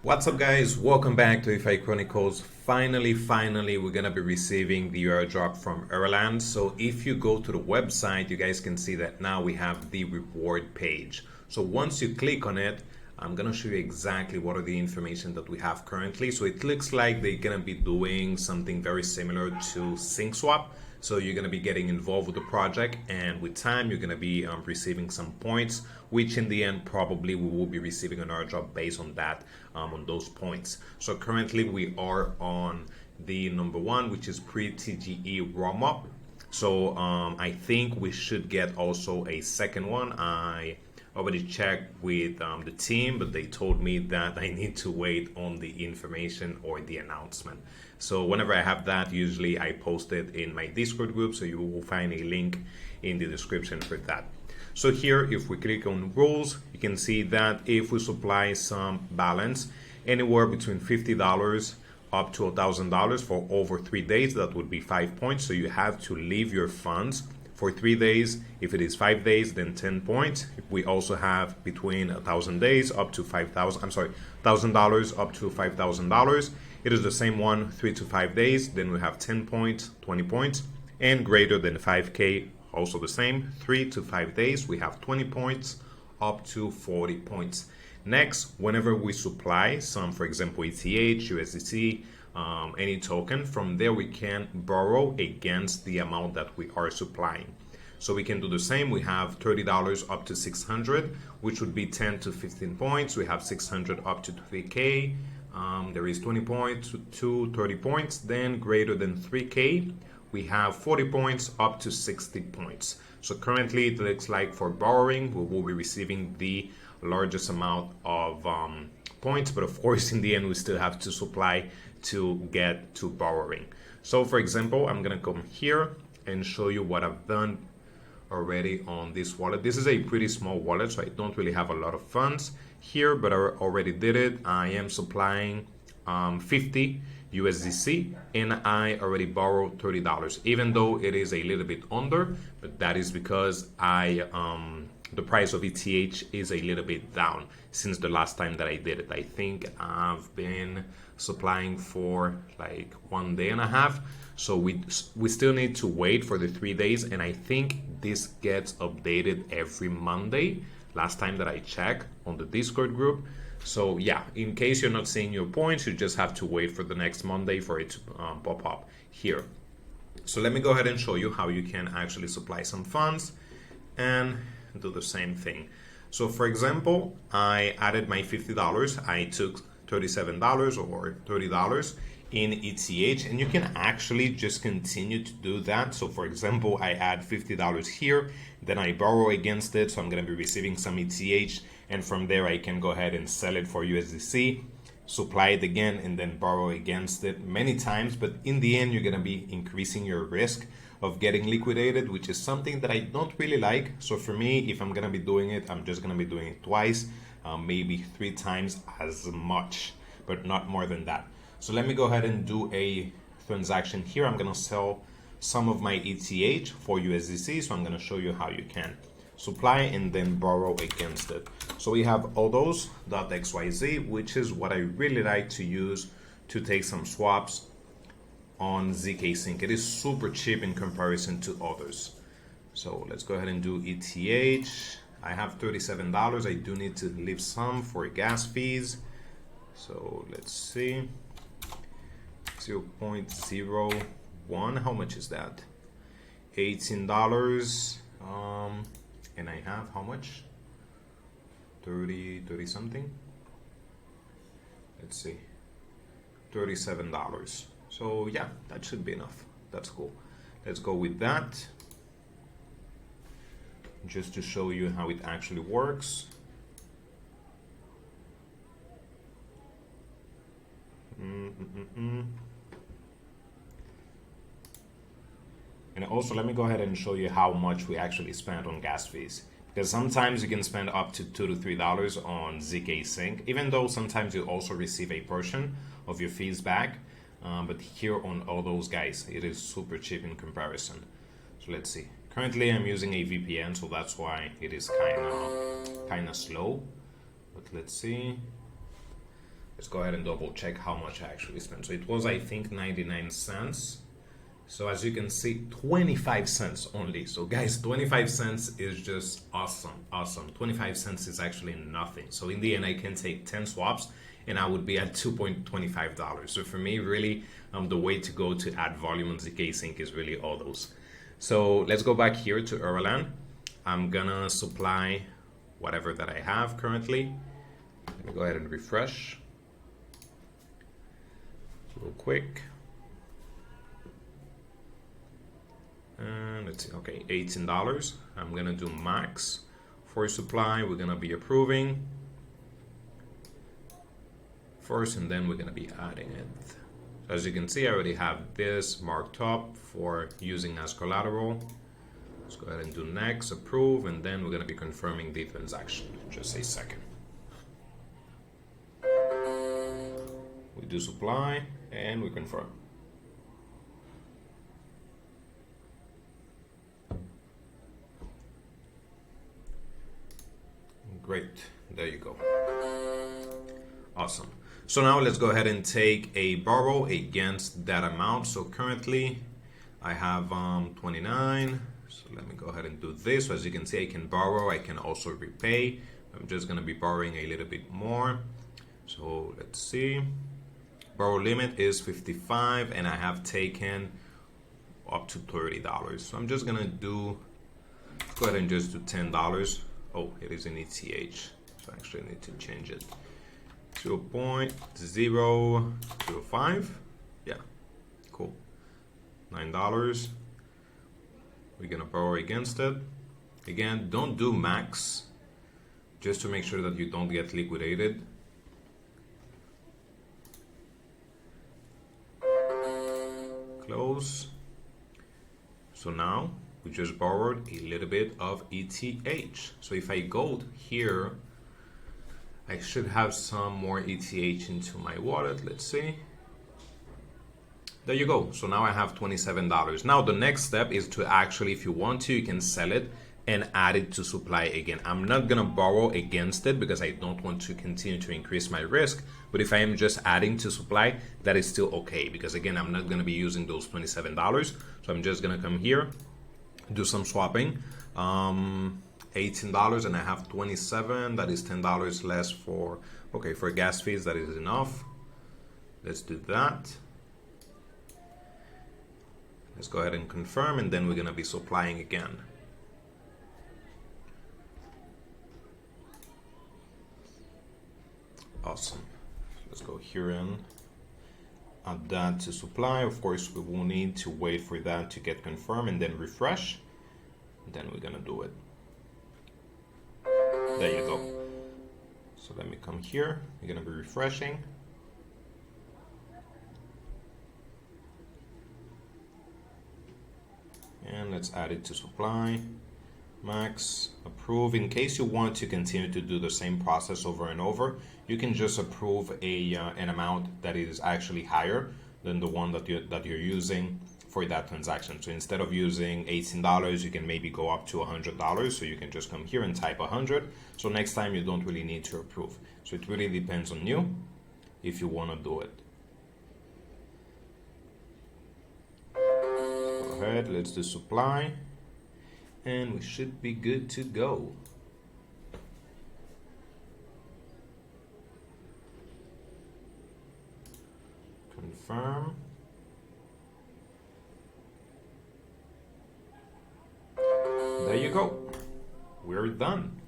What's up, guys? Welcome back to If I Chronicles. Finally, we're gonna be receiving the airdrop from EraLend. So if you go to the website, you guys can see that now we have the reward page. So once you click on it, I'm gonna show you exactly what are the information that we have currently. So it looks like they're gonna be doing something very similar to SyncSwap. So you're gonna be getting involved with the project, and with time you're gonna be receiving some points, which in the end probably we will be receiving an airdrop based on that, on those points. So currently we are on the number one, which is pre-TGE warm-up. So I think we should get also a second one. I already checked with the team, but they told me that I need to wait on the information or the announcement. So whenever I have that, usually I post it in my Discord group, so you will find a link in the description for that. So here, if we click on rules, you can see that if we supply some balance anywhere between $50 up to $1,000 for over 3 days, that would be 5 points. So you have to leave your funds for 3 days. If it is 5 days, then 10 points. We also have between 1,000 days up to $1,000 up to $5,000. It is the same one, 3 to 5 days. Then we have 10 points, 20 points, and greater than 5K. Also the same, 3 to 5 days. We have 20 points up to 40 points. Next, whenever we supply some, for example, ETH, USDC, any token, from there we can borrow against the amount that we are supplying. So we can do the same. We have $30 up to 600, which would be 10 to 15 points. We have 600 up to 3K. There is 20 points to 30 points. Then greater than 3K, we have 40 points up to 60 points. So currently it looks like for borrowing, we will be receiving the largest amount of points, but of course in the end we still have to supply to get to borrowing. So for example, I'm gonna come here and show you what I've done already on this wallet. This is a pretty small wallet, so I don't really have a lot of funds here, but I already did it. I am supplying 50 USDC, and I already borrowed $30, even though it is a little bit under, but that is because the price of ETH is a little bit down since the last time that I did it. I think I've been supplying for like 1.5 days. So we still need to wait for the 3 days, and I think this gets updated every Monday, last time that I checked on the Discord group. So yeah, in case you're not seeing your points, you just have to wait for the next Monday for it to pop up here. So let me go ahead and show you how you can actually supply some funds and do the same thing. So for example, I added my $50. I took $37 or $30 in ETH, and you can actually just continue to do that. So for example, I add $50 here, then I borrow against it, so I'm going to be receiving some ETH, and from there I can go ahead and sell it for USDC, supply it again, and then borrow against it many times. But in the end, you're going to be increasing your risk of getting liquidated, which is something that I don't really like. So for me, if I'm going to be doing it, I'm just going to be doing it twice, maybe 3 times as much, but not more than that. So let me go ahead and do a transaction here. I'm going to sell some of my ETH for USDC. So I'm going to show you how you can supply and then borrow against it. So we have all those.xyz, which is what I really like to use to take some swaps on ZK Sync. It is super cheap in comparison to others. So let's go ahead and do ETH. I have $37. I do need to leave some for gas fees. So let's see. 0.01. How much is that? $18. And I have how much? 30 something. Let's see. $37. So yeah, that should be enough. That's cool. Let's go with that, just to show you how it actually works. And also, let me go ahead and show you how much we actually spent on gas fees. Because sometimes you can spend up to $2 to $3 on ZK Sync, even though sometimes you also receive a portion of your fees back. But here on all those guys, it is super cheap in comparison. So let's see. Currently, I'm using a VPN, so that's why it is kind of slow. But let's see. Let's go ahead and double check how much I actually spent. So it was, I think, 99 cents. So as you can see, 25 cents only. So guys, 25 cents is just awesome. 25 cents is actually nothing. So in the end, I can take 10 swaps and I would be at $2.25. So for me, really, the way to go to add volume on ZK Sync is really all those. So let's go back here to EraLend. I'm gonna supply whatever that I have currently. Let me go ahead and refresh real quick. And let's see, okay, $18. I'm gonna do max for supply. We're gonna be approving first, and then we're gonna be adding it. As you can see, I already have this marked up for using as collateral. Let's go ahead and do next, approve, and then we're gonna be confirming the transaction. Just a second. We do supply and we confirm. Great, there you go. Awesome. So now let's go ahead and take a borrow against that amount. So currently I have 29. So let me go ahead and do this. So as you can see, I can borrow, I can also repay. I'm just gonna be borrowing a little bit more. So let's see. Borrow limit is 55 and I have taken up to $30. So I'm just gonna go ahead and just do $10. Oh, it is in ETH. So I actually need to change it. 0.005. Yeah, cool. $9. We're gonna borrow against it. Again, don't do max, just to make sure that you don't get liquidated. Close. So now we just borrowed a little bit of ETH. So if I go here, I should have some more ETH into my wallet. Let's see. There you go. So now I have $27. Now the next step is to actually, if you want to, you can sell it and add it to supply again. I'm not gonna borrow against it because I don't want to continue to increase my risk. But if I am just adding to supply, that is still okay. Because again, I'm not gonna be using those $27. So I'm just gonna come here, do some swapping. $18 and I have 27. That is $10 less for, okay, for gas fees, that is enough. Let's do that. Let's go ahead and confirm, and then we're gonna be supplying again. Awesome. Let's go here and add that to supply. Of course, we will need to wait for that to get confirmed and then refresh. Then we're gonna do it. There you go. So let me come here. We're gonna be refreshing. And let's add it to supply. Max, approve. In case you want to continue to do the same process over and over, you can just approve an amount that is actually higher than the one that you're using for that transaction. So instead of using $18, you can maybe go up to $100. So you can just come here and type 100. So next time you don't really need to approve. So it really depends on you if you want to do it. Go ahead, let's do supply. And we should be good to go. Confirm. There you go. We're done.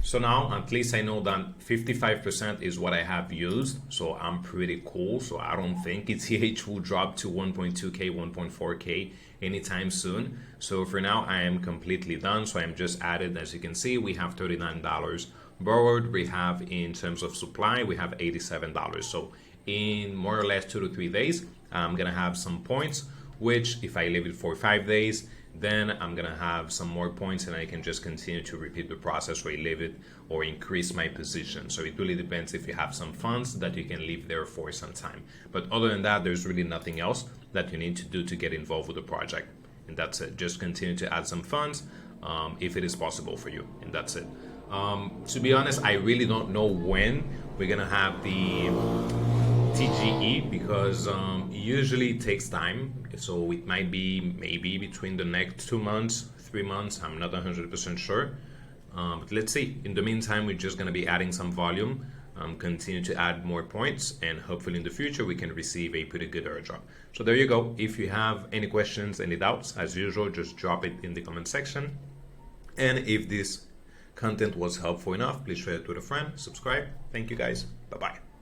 So now at least I know that 55% is what I have used. So I'm pretty cool. So I don't think ETH will drop to 1.2K, 1.4K anytime soon. So for now I am completely done. So I'm just added, as you can see, we have $39 borrowed. We have, in terms of supply, we have $87. So in more or less 2 to 3 days, I'm gonna have some points, which if I leave it for 5 days, then I'm gonna have some more points and I can just continue to repeat the process where I leave it or increase my position. So it really depends if you have some funds that you can leave there for some time. But other than that, there's really nothing else that you need to do to get involved with the project. And that's it. Just continue to add some funds if it is possible for you. And that's it. To be honest, I really don't know when we're gonna have the TGE because usually it takes time. So it might be maybe between the next 2 months, 3 months. I'm not 100% sure. But let's see. In the meantime, we're just gonna be adding some volume, continue to add more points, and hopefully in the future we can receive a pretty good airdrop. So there you go. If you have any questions, any doubts, as usual, just drop it in the comment section. And if this content was helpful enough, please share it with a friend, subscribe. Thank you guys. Bye-bye.